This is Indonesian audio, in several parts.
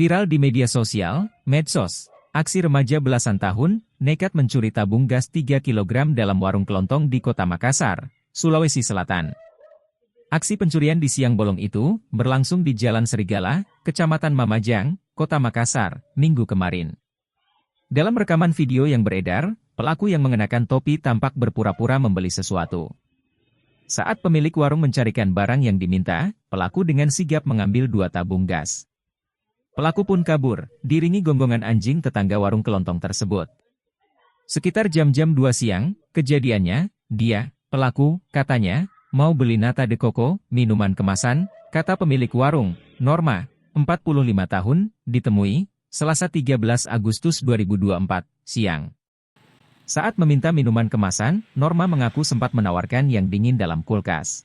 Viral di media sosial, medsos, aksi remaja belasan tahun, nekat mencuri tabung gas 3 kg dalam warung kelontong di Kota Makassar, Sulawesi Selatan. Aksi pencurian di siang bolong itu, berlangsung di Jalan Serigala, Kecamatan Mamajang, Kota Makassar, Minggu kemarin. Dalam rekaman video yang beredar, pelaku yang mengenakan topi tampak berpura-pura membeli sesuatu. Saat pemilik warung mencarikan barang yang diminta, pelaku dengan sigap mengambil 2 tabung gas. Pelaku pun kabur, diiringi gonggongan anjing tetangga warung kelontong tersebut. Sekitar jam-jam 2 siang, kejadiannya, dia, pelaku, katanya, mau beli nata de coco, minuman kemasan, kata pemilik warung, Norma, 45 tahun, ditemui, Selasa 13 Agustus 2024, siang. Saat meminta minuman kemasan, Norma mengaku sempat menawarkan yang dingin dalam kulkas.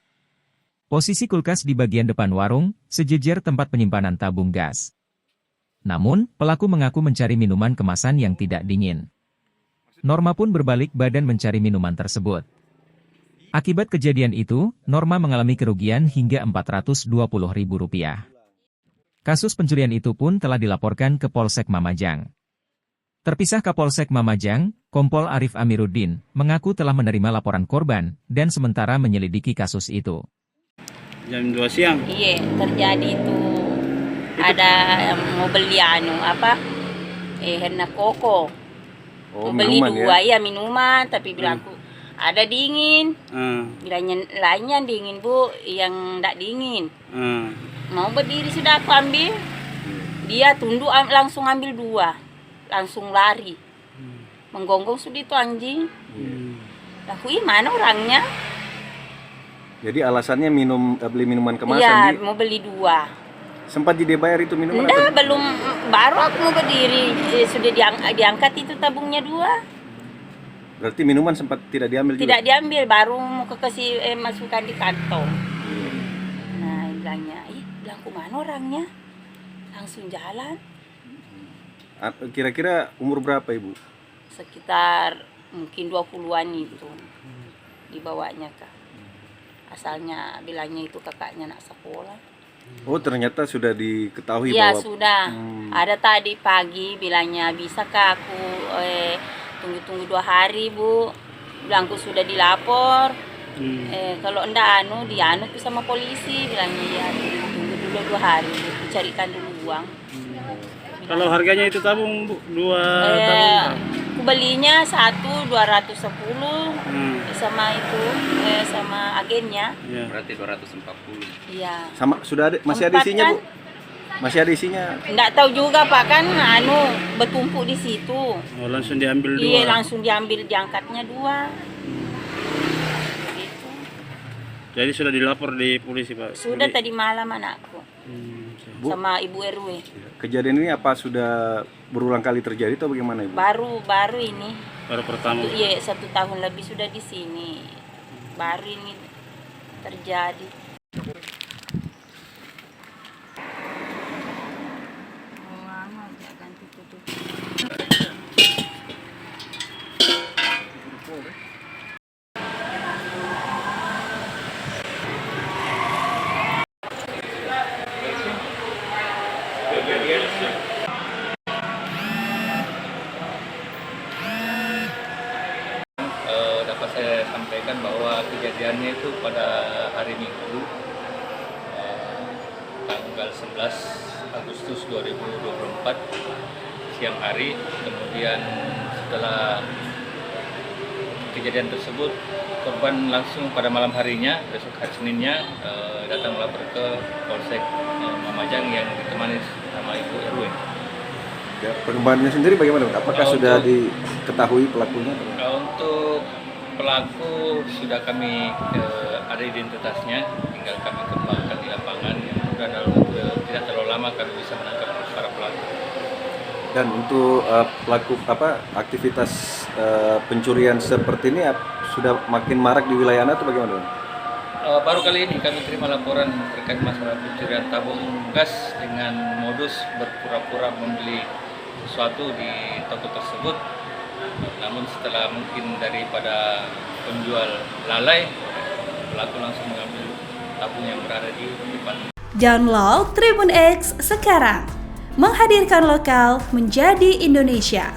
Posisi kulkas di bagian depan warung, sejejer tempat penyimpanan tabung gas. Namun, pelaku mengaku mencari minuman kemasan yang tidak dingin. Norma pun berbalik badan mencari minuman tersebut. Akibat kejadian itu, Norma mengalami kerugian hingga Rp420.000. Kasus pencurian itu pun telah dilaporkan ke Polsek Mamajang. Terpisah Kapolsek Mamajang, Kompol Arif Amiruddin, mengaku telah menerima laporan korban, dan sementara menyelidiki kasus itu. Jam 2 siang? Iya, terjadi itu. Ada mau beli henna koko. Oh, mau beli minuman, 2 ya minuman, tapi bilangku ada dingin. Bilangnya lainnya dingin bu, yang tidak dingin. Mau berdiri sudah aku ambil. Dia tunduk langsung ambil 2, langsung lari. Menggonggong sudah itu anjing. Aku mana orangnya? Jadi alasannya beli minuman kemasan? Iya, mau beli 2. Sempat dibayar itu minuman? Enggak, belum, baru aku mau berdiri, sudah diangkat itu tabungnya 2. Berarti minuman sempat tidak diambil juga? Tidak diambil, baru mau kasih masukkan di kantong. Nah, bilangnya, bilang mana orangnya? Langsung jalan. Kira-kira umur berapa ibu? Sekitar mungkin 20-an itu dibawanya kak. Asalnya bilangnya itu kakaknya nak sekolah. Oh, ternyata sudah diketahui Iya, bahwa... sudah. Ada tadi pagi bilangnya, bisa kak aku tunggu 2 hari bu. Bilangku sudah dilapor. Kalau enggak dianut sama polisi. Bilangnya ya tunggu dulu 2 hari, carikan dulu uang. Kalau harganya itu tabung bu, 2 tabung? Aku belinya 1 210 sama itu sama agennya. Ya. Berarti 240. Iya. Sama sudah ada, masih ada isinya bu? Masih ada isinya? Enggak tahu juga pak, kan bertumpuk di situ. Oh, langsung diambil 2? Iya, langsung diambil, diangkatnya 2. Gitu. Jadi sudah dilapor di polisi pak? Sudah tadi malam anakku Bu, sama ibu RW. kejadian ini apa sudah berulang kali terjadi atau bagaimana ibu? Baru ini. Baru pertama? Iya, 1 tahun lebih sudah di sini. Baru ini terjadi. Dapat saya sampaikan bahwa kejadiannya itu pada hari Minggu tanggal 11 Agustus 2024 siang hari. Kemudian setelah kejadian tersebut, korban langsung pada malam harinya, besok hari Seninnya, datang melapor ke Polsek Mamajang yang ditemani sama Ibu RW. Ya, perkembangannya sendiri bagaimana? Apakah sudah diketahui pelakunya? Untuk pelaku sudah kami ada identitasnya, tinggal kami kembangkan di lapangan. Yang mudah tidak terlalu lama kami bisa menangkap para pelaku. Dan untuk pelaku aktivitas pencurian seperti ini sudah makin marak di wilayah Anda atau bagaimana? Baru kali ini kami terima laporan terkait masalah pencurian tabung gas dengan modus berpura-pura membeli sesuatu di toko tersebut. Namun setelah mungkin daripada penjual lalai, pelaku langsung mengambil tabung yang berada di depan. Download Tribun X sekarang, Menghadirkan lokal menjadi Indonesia.